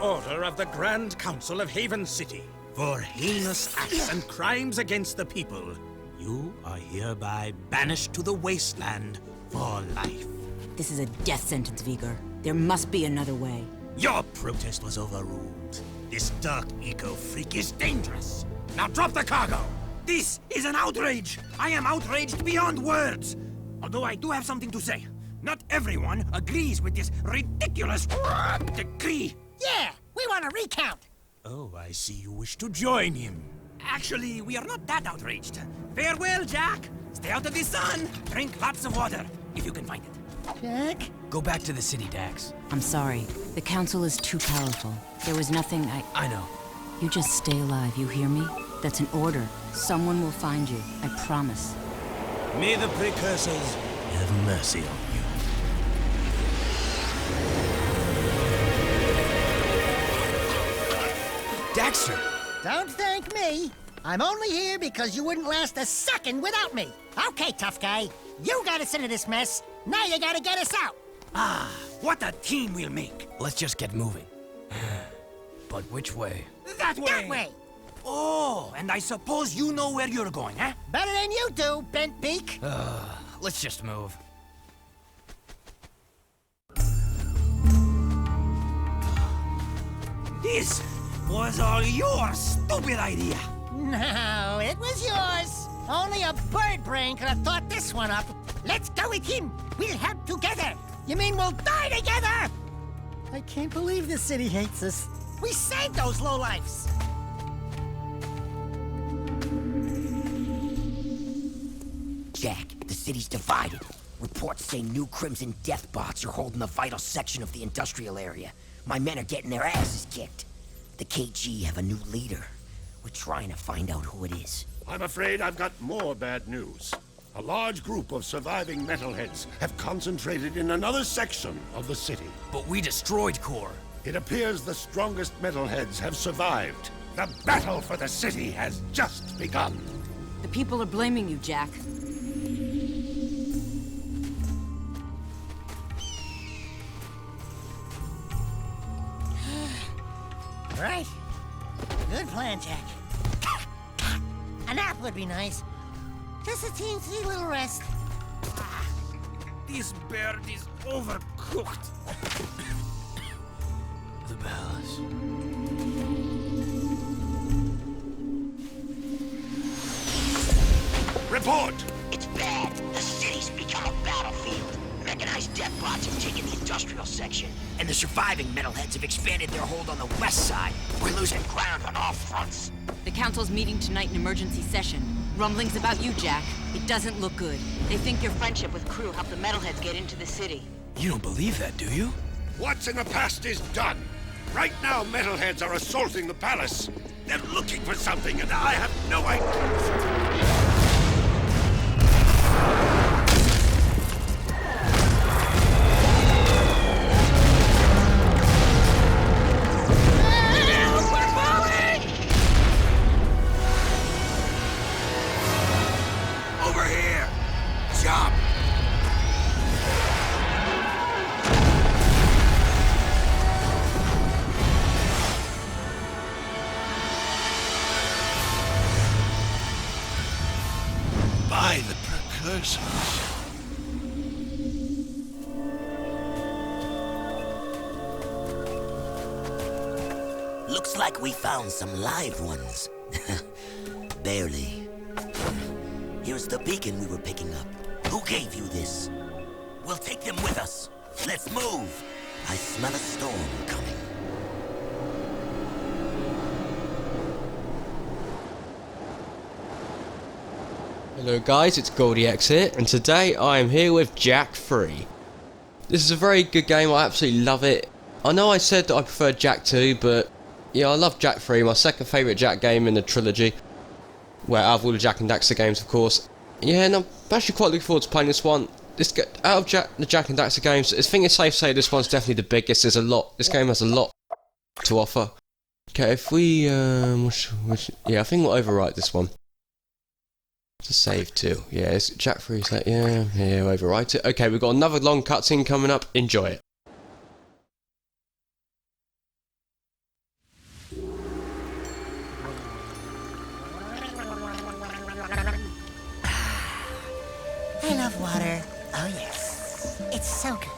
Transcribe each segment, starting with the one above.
order of the Grand Council of Haven City, for heinous acts and crimes against the people, you are hereby banished to the Wasteland for life. This is a death sentence, Vigor. There must be another way. Your protest was overruled. This dark eco-freak is dangerous. Now drop the cargo! This is an outrage! I am outraged beyond words! Although I do have something to say. Not everyone agrees with this ridiculous decree. Yeah, we want a recount. Oh, I see you wish to join him. Actually, we are not that outraged. Farewell, Jak. Stay out of the sun. Drink lots of water, if you can find it. Jak? Go back to the city, Dax. I'm sorry. The council is too powerful. There was nothing I know. You just stay alive, you hear me? That's an order. Someone will find you, I promise. May the precursors have mercy on you. Daxter! Don't thank me. I'm only here because you wouldn't last a second without me. Okay, tough guy. You got us into this mess. Now you gotta get us out. Ah, what a team we'll make. Let's just get moving. But which way? That way! That way. Oh, and I suppose you know where you're going, eh? Better than you do, bent beak. Let's just move. This was all your stupid idea. No, it was yours. Only a bird brain could have thought this one up. Let's go with him. We'll help together. You mean we'll die together? I can't believe the city hates us. We saved those lowlifes. Jak, the city's divided. Reports say new Crimson Death bots are holding the vital section of the industrial area. My men are getting their asses kicked. The KG have a new leader. We're trying to find out who it is. I'm afraid I've got more bad news. A large group of surviving metalheads have concentrated in another section of the city. But we destroyed Core. It appears the strongest metalheads have survived. The battle for the city has just begun. The people are blaming you, Jak. Right. Good plan, Jak. A nap would be nice. Just a teensy little rest. This bird is overcooked. The palace. Report! It's bad. The city's become a battlefield. Mechanized death bots have taken the industrial section, and the surviving metalheads have expanded their hold on the west side. We're losing ground on all fronts. The council's meeting tonight in emergency session. Rumblings about you, Jak. It doesn't look good. They think your friendship with Crew helped the metalheads get into the city. You don't believe that, do you? What's in the past is done. Right now, metalheads are assaulting the palace. They're looking for something, and I have no idea. Over here! Jump! By the precursors. Looks like we found some live ones. Barely. Here's the beacon we were picking up. Who gave you this? We'll take them with us. Let's move. I smell a storm coming. Hello guys, it's goldiex here, and today I am here with Jak III. This is a very good game, I absolutely love it. I know I said that I preferred Jak II, but yeah, I love Jak III, my second favourite Jak game in the trilogy. Well, out of all the Jak and Daxter games, of course. Yeah, and I'm actually quite looking forward to playing this one. Out of the Jak and Daxter games, I think it's safe to say this one's definitely the biggest. There's a lot. This game has a lot to offer. Okay, if we, yeah, I think we'll overwrite this one. To save too. Yeah, it's Jak III, so yeah, we'll overwrite it. Okay, we've got another long cutscene coming up. Enjoy it. love water. Oh, yes. It's so good.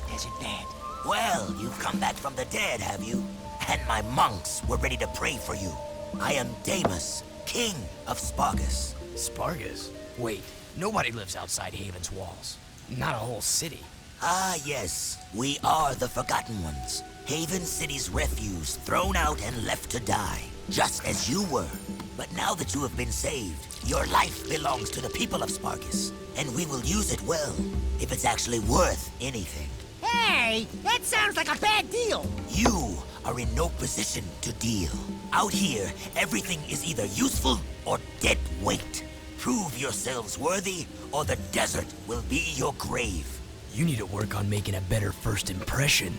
Desert bed. Well, you've come back from the dead, have you? And my monks were ready to pray for you. I am Damus, king of Spargus. Spargus? Wait, nobody lives outside Haven's walls. Not a whole city. Ah, yes. We are the Forgotten Ones. Haven City's refuse, thrown out and left to die. Just as you were. But now that you have been saved, your life belongs to the people of Spargus. And we will use it well, if it's actually worth anything. Hey, that sounds like a bad deal. You are in no position to deal. Out here, everything is either useful or dead weight. Prove yourselves worthy, or the desert will be your grave. You need to work on making a better first impression.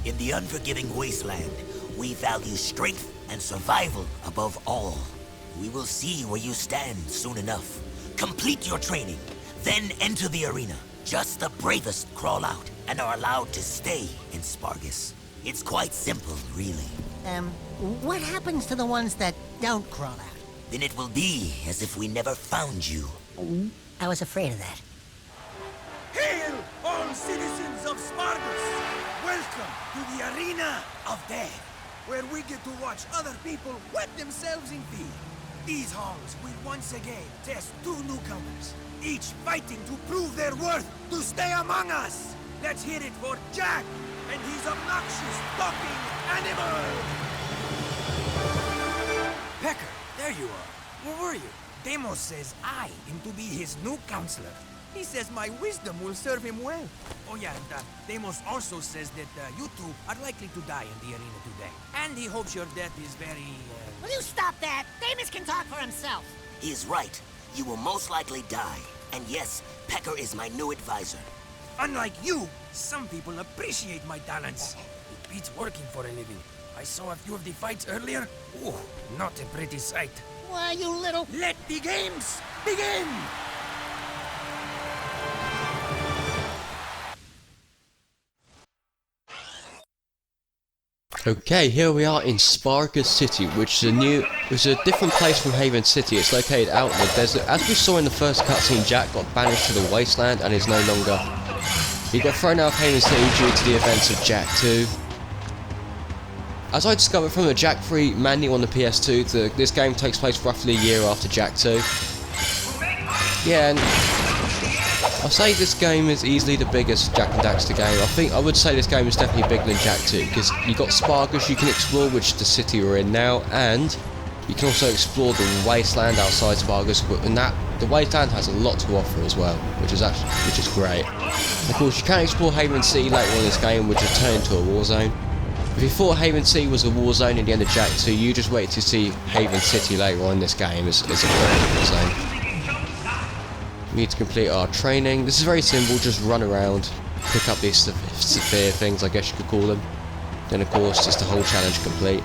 In the unforgiving Wasteland, we value strength and survival above all. We will see where you stand soon enough. Complete your training, then enter the arena. Just the bravest crawl out and are allowed to stay in Spargus. It's quite simple, really. What happens to the ones that don't crawl out? Then it will be as if we never found you. I was afraid of that. Hail, all citizens of Spargus! Welcome to the Arena of Death, where we get to watch other people wet themselves in fear. These halls will once again test two newcomers, each fighting to prove their worth to stay among us. Let's hear it for Jak and his obnoxious talking animal! Pecker, there you are. Where were you? Deimos says I am to be his new counselor. He says my wisdom will serve him well. Oh yeah, and Deimos also says that you two are likely to die in the arena today. And he hopes your death is very, Will you stop that? Damus can talk for himself. He is right. You will most likely die. And yes, Pecker is my new advisor. Unlike you, some people appreciate my talents. It beats working for a living. I saw a few of the fights earlier. Ooh, not a pretty sight. Why, you little... Let the games begin! Okay, here we are in Spargus City, which is a different place from Haven City. It's located out in the desert. As we saw in the first cutscene, Jak got banished to the Wasteland and is no longer... He got thrown out of Haven City due to the events of Jak II. As I discovered from the Jak III manual on the PS2, this game takes place roughly a year after Jak II. Yeah, and I'll say this game is easily the biggest Jak and Daxter game. I would say this game is definitely bigger than Jak II, because you got Spargus you can explore, which is the city we're in now, and you can also explore the Wasteland outside Spargus, and the Wasteland has a lot to offer as well, which is great. And of course, you can explore Haven City later on in this game, which has turned into a war zone. If you thought Haven City was a war zone at the end of Jak II, you just wait to see Haven City later on in this game as a perfect war zone. We need to complete our training. This is very simple, just run around, pick up these severe things, I guess you could call them. Then of course, just the whole challenge complete.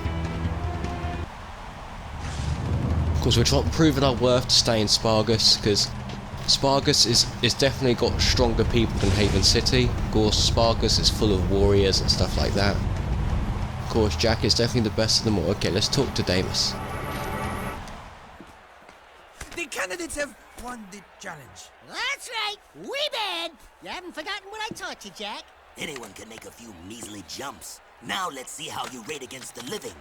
Of course, we're proving our worth to stay in Spargus, because Spargus is definitely got stronger people than Haven City. Of course, Spargus is full of warriors and stuff like that. Of course, Jak is definitely the best of them all. Okay, let's talk to Damus. The candidates have won the challenge. That's right. We bad. You haven't forgotten what I taught you, Jak. Anyone can make a few measly jumps. Now let's see how you rate against the living.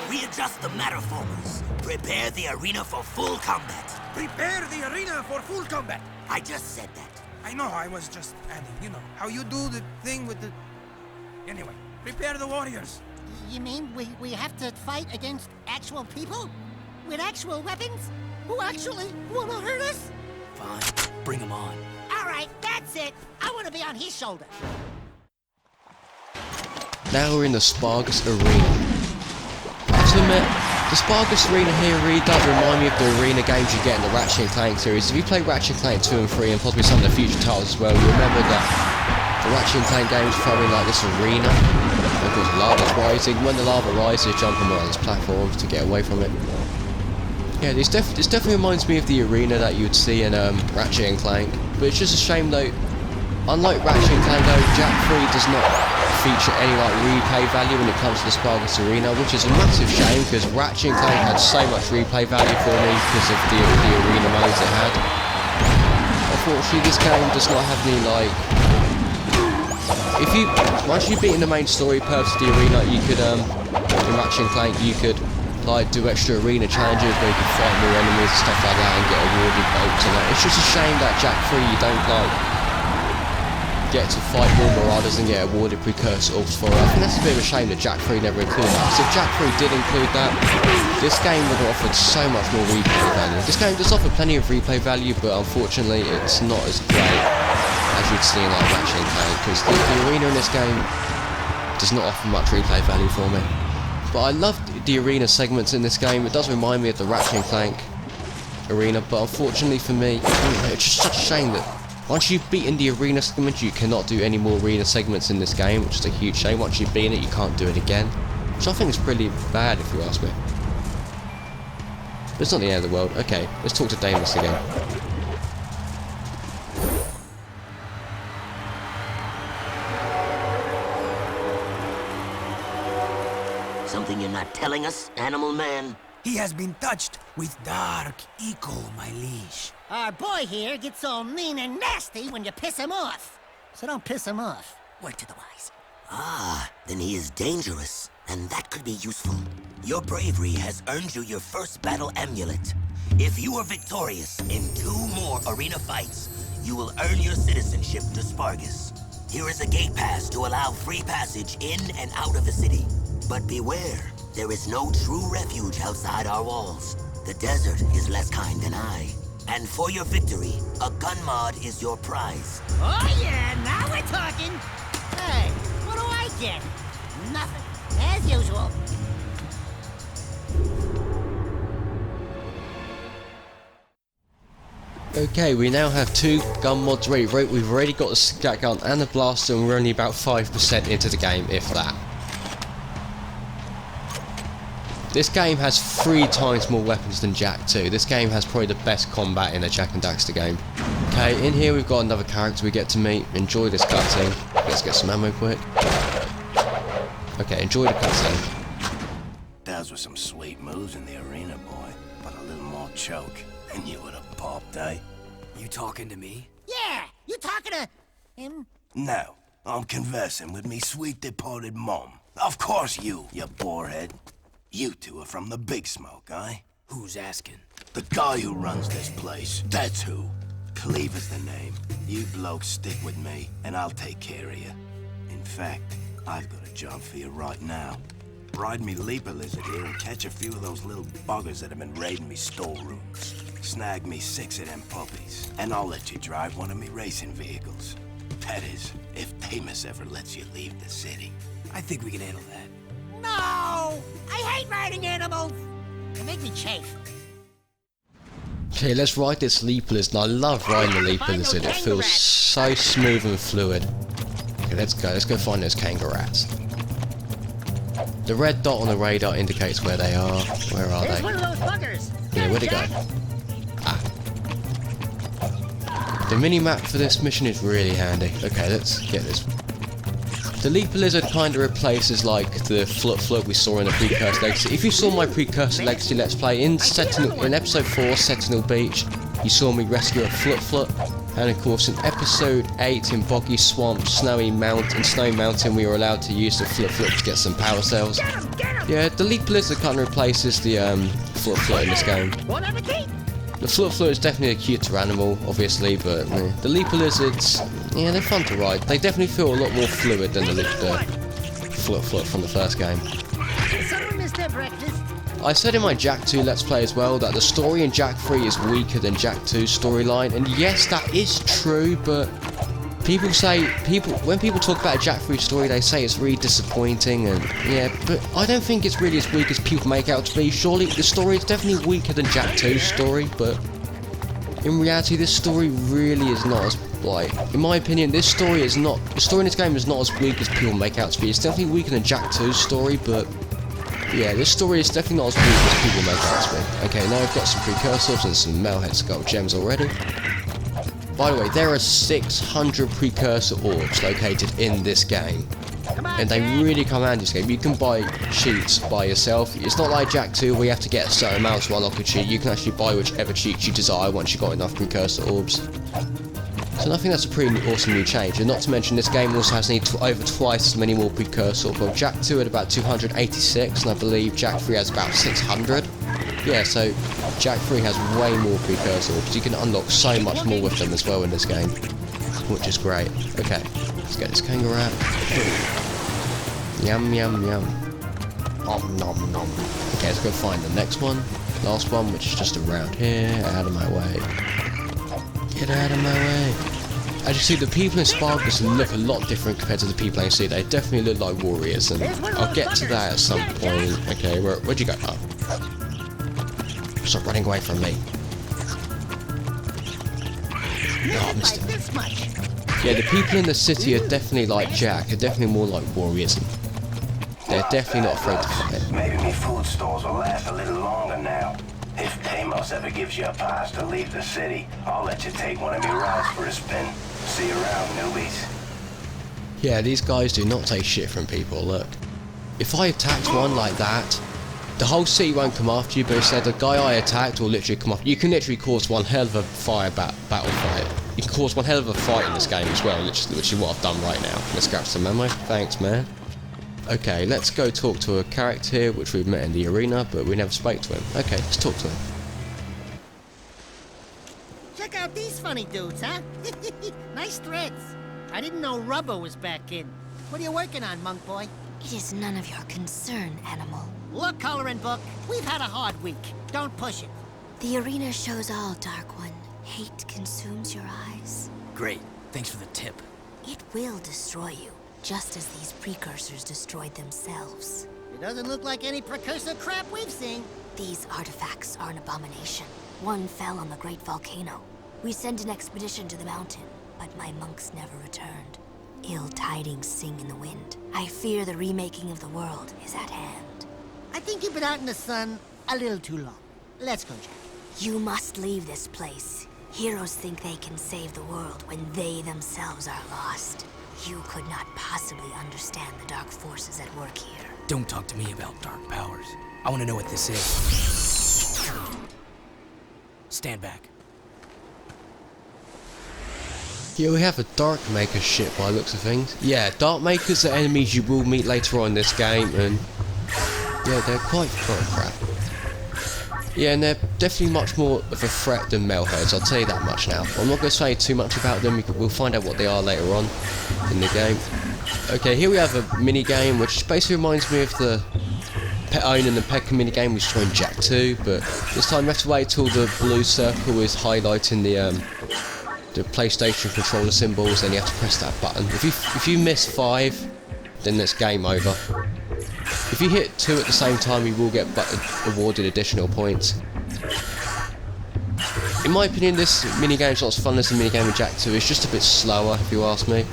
Readjust the matterformers. Prepare the arena for full combat. Prepare the arena for full combat. I just said that. I know, I was just adding, you know, how you do the thing with the... Anyway, prepare the warriors. You mean we have to fight against actual people? With actual weapons? Who actually want to hurt us? Fine, bring him on. All right, that's it. I want to be on his shoulder. Now we're in the Spargus Arena. I have to admit, the Spargus Arena here really does remind me of the arena games you get in the Ratchet & Clank series. If you play Ratchet & Clank 2 and 3 and possibly some of the future titles as well, you remember that the Ratchet & Clank games throw in like this arena. And of course, lava's rising. When the lava rises, jump on one of these platforms to get away from it. Yeah, this definitely reminds me of the arena that you'd see in Ratchet & Clank. But it's just a shame though, unlike Ratchet & Clank though, Jak III does not feature any like replay value when it comes to the Spargus Arena, which is a massive shame because Ratchet & Clank had so much replay value for me because of the arena modes it had. unfortunately this game does not have any like... Once you've beaten the main story purpose of the arena, you could, in Ratchet & Clank, you could like do extra arena challenges where you can fight more enemies and stuff like that and get awarded boats and that. It's just a shame that Jak III you don't like get to fight more marauders and get awarded precursor orbs for it. I think that's a bit of a shame that Jak III never included that, because if Jak III did include that, this game would have offered so much more replay value. This game does offer plenty of replay value, but unfortunately it's not as great as you'd see in like Ratchet & Clank, because the arena in this game does not offer much replay value for me. But I love the arena segments in this game. It does remind me of the Ratchet & Clank arena, but unfortunately for me, it's just such a shame that once you've beaten the arena segment, you cannot do any more arena segments in this game, which is a huge shame. Once you've beaten it, you can't do it again, which I think is pretty bad if you ask me. But it's not the end of the world. Okay, let's talk to Damus again. Something you're not telling us, Animal Man? He has been touched with dark eco, my liege. Our boy here gets all mean and nasty when you piss him off. So don't piss him off. Word to the wise. Ah, then he is dangerous, and that could be useful. Your bravery has earned you your first battle amulet. If you are victorious in 2 more arena fights, you will earn your citizenship to Spargus. Here is a gate pass to allow free passage in and out of the city. But beware, there is no true refuge outside our walls. The desert is less kind than I. And for your victory, a gun mod is your prize. Oh yeah, now we're talking. Hey, what do I get? Nothing, as usual. Okay, we now have 2 gun mods ready. We've already got the scat gun and the blaster, and we're only about 5% into the game, if that. This game has 3 times more weapons than Jak II. This game has probably the best combat in a Jak and Daxter game. Okay, in here we've got another character we get to meet. Enjoy this cutscene. Let's get some ammo quick. Okay, enjoy the cutscene. Those were some sweet moves in the arena, boy. But a little more choke, and you would have popped, eh? You talking to me? Yeah, you talking to him? No, I'm conversing with me sweet departed mom. Of course you borehead. You 2 are from the Big Smoke, eh? Who's asking? The guy who runs this place, that's who. Cleve is the name. You blokes stick with me, and I'll take care of you. In fact, I've got a job for you right now. Ride me leaper lizard here and catch a few of those little buggers that have been raiding me storerooms. Snag me 6 of them puppies, and I'll let you drive one of me racing vehicles. That is, if Damus ever lets you leave the city. I think we can handle that. No! I hate riding animals! They make me chafe. Okay, let's ride this leaper lizard. I love riding the leaper lizard. It feels so smooth and fluid. Okay, let's go. Let's go find those kangaroos. The red dot on the radar indicates where they are. Where are There's they? one of those buggers. Yeah, where'd it go? Ah. The mini-map for this mission is really handy. Okay, let's get this. The leaper lizard kind of replaces like the flip we saw in the Precursor Legacy. If you saw my Precursor Legacy Let's Play in episode 4, Sentinel Beach, you saw me rescue a flip, and of course in episode 8 in Boggy Swamp, Snowy Mountain, we were allowed to use the flip to get some power cells. Yeah, the leaper lizard kind of replaces the flip in this game. The flip is definitely a cuter animal, obviously, but the leaper lizards, yeah, they're fun to ride. They definitely feel a lot more fluid than the flip from the first game. I said in my Jak II Let's Play as well that the story in Jak III is weaker than Jak II's storyline, and yes, that is true, but when people talk about a Jak III story, they say it's really disappointing, and yeah, but I don't think it's really as weak as people make out to be. Surely the story is definitely weaker than Jak II's story, but in reality, this story really is not as, like, in my opinion, the story in this game is not as weak as people make out to be. It's definitely weaker than Jak II's story, but yeah, this story is definitely not as weak as people make out to be. Okay, now I've got some precursors and some Metalhead Skull gems already. By the way, there are 600 precursor orbs located in this game, and they really come out in this game. You can buy cheats by yourself. It's not like Jak II where you have to get a certain amount to unlock a cheat. You can actually buy whichever cheats you desire once you've got enough precursor orbs. So I think that's a pretty awesome new change, and not to mention this game also has over twice as many more precursors. Well, Jak II had about 286, and I believe Jak III has about 600. Yeah, so Jak III has way more precursors, because you can unlock so much more with them as well in this game, which is great. Okay, let's get this kangaroo out. Yum yum yum. Om nom nom. Okay, let's go find the next one. Last one, which is just around here. Out of my way. Get out of my way. As you see, the people in Spargus look a lot different compared to the people I see. They definitely look like warriors, and I'll get to that at some point. Okay, where'd you go? Oh. Stop running away from me. Oh, I missed it. Yeah, the people in the city are definitely like Jak. They're definitely more like warriors. And they're definitely not afraid to fight. Maybe me food stores will last a little longer now. If Tamos ever gives you a pass to leave the city, I'll let you take one of me rides for a spin. See you around, newbies. Yeah, these guys do not take shit from people, look. If I attacked one like that, the whole city won't come after you, but instead the guy I attacked will literally come after you. You can literally cause one hell of a battle fight. You can cause one hell of a fight in this game as well, which is what I've done right now. Let's grab some ammo. Thanks, man. Okay, let's go talk to a character here, which we've met in the arena, but we never spoke to him. Okay, let's talk to him. Check out these funny dudes, huh? Nice threads. I didn't know rubber was back in. What are you working on, monk boy? It is none of your concern, animal. Look, coloring book, we've had a hard week. Don't push it. The arena shows all, Dark One. Hate consumes your eyes. Great. Thanks for the tip. It will destroy you, just as these precursors destroyed themselves. It doesn't look like any precursor crap we've seen. These artifacts are an abomination. One fell on the great volcano. We sent an expedition to the mountain, but my monks never returned. Ill tidings sing in the wind. I fear the remaking of the world is at hand. I think you've been out in the sun a little too long. Let's go, Jak. You must leave this place. Heroes think they can save the world when they themselves are lost. You could not possibly understand the dark forces at work here. Don't talk to me about dark powers. I want to know what this is. Stand back. Here we have a Dark Maker ship by the looks of things. Yeah, Dark Makers are enemies you will meet later on in this game, and yeah, they're quite crap. Yeah, and they're definitely much more of a threat than Metalheads, I'll tell you that much now. I'm not going to say too much about them, we'll find out what they are later on in the game. Okay, here we have a mini-game which basically reminds me of the Pet Own and the Pekka mini-game we saw in Jak II, but this time you have to wait till the blue circle is highlighting the PlayStation controller symbols, and you have to press that button. If you miss 5, then it's game over. If you hit 2 at the same time, you will get awarded additional points. In my opinion, this minigame is not as fun as the minigame in Jak II. It's just a bit slower, if you ask me.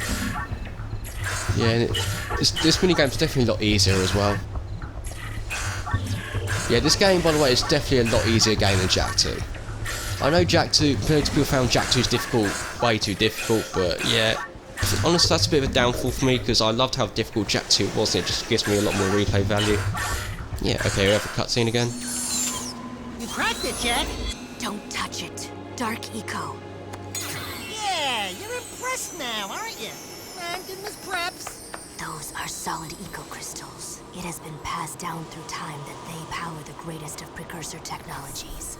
Yeah, and this minigame is definitely a lot easier as well. Yeah, this game, by the way, is definitely a lot easier game than Jak II. I know Jak II, people found Jak II's difficult, way too difficult, but yeah. Honestly, that's a bit of a downfall for me, because I loved how difficult Jak II was, and it just gives me a lot more replay value. Yeah, okay, we have a cutscene again. You cracked it, Jak! Don't touch it. Dark Eco. Yeah, you're impressed now, aren't you? And give Miss Preps. Those are solid eco crystals. It has been passed down through time that they power the greatest of precursor technologies.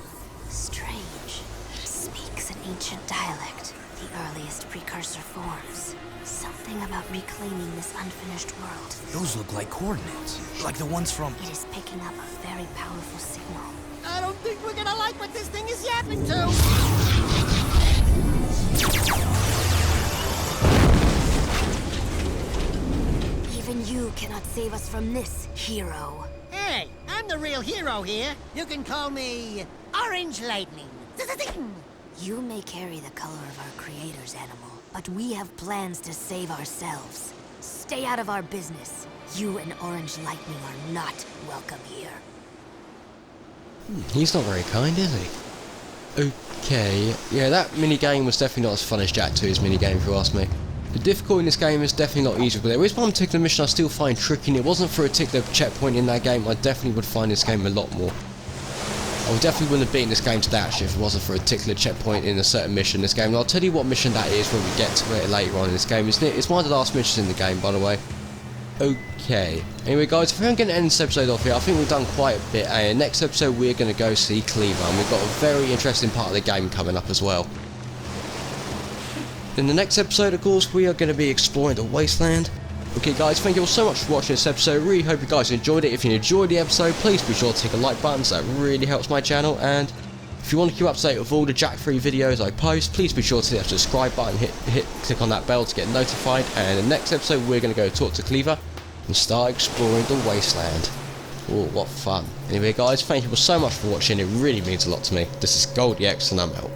Strange. It speaks an ancient dialect, the earliest precursor forms. Something about reclaiming this unfinished world. Those look like coordinates, like the ones from... It is picking up a very powerful signal. I don't think we're gonna like what this thing is yapping to! Even you cannot save us from this, hero. Hey, I'm the real hero here. You can call me Orange Lightning. You may carry the color of our creator's animal, but we have plans to save ourselves. Stay out of our business. You and Orange Lightning are not welcome here. He's not very kind, is he? Okay, yeah, that minigame was definitely not as fun as Jak II's minigame, if you ask me. The difficulty in this game is definitely not easy, but there is one particular mission I still find tricky, and it wasn't for a particular checkpoint in that game, I definitely would find this game a lot more I would definitely wouldn't have beaten this game to that if it wasn't for a particular checkpoint in a certain mission in this game. And I'll tell you what mission that is when we get to it later on in this game. It's one of the last missions in the game, by the way. Okay. Anyway, guys, if we're going to end this episode off here, I think we've done quite a bit. And next episode, we're going to go see Cleaver. And we've got a very interesting part of the game coming up as well. In the next episode, of course, we are going to be exploring the Wasteland. Okay guys, thank you all so much for watching this episode. Really hope you guys enjoyed it. If you enjoyed the episode, please be sure to hit the like button, so that really helps my channel. And if you want to keep up to date with all the Jak 3 videos I post, please be sure to hit that subscribe button, click on that bell to get notified. And in the next episode, we're going to go talk to Cleaver and start exploring the Wasteland. Oh, what fun. Anyway guys, thank you all so much for watching. It really means a lot to me. This is goldiex and I'm out.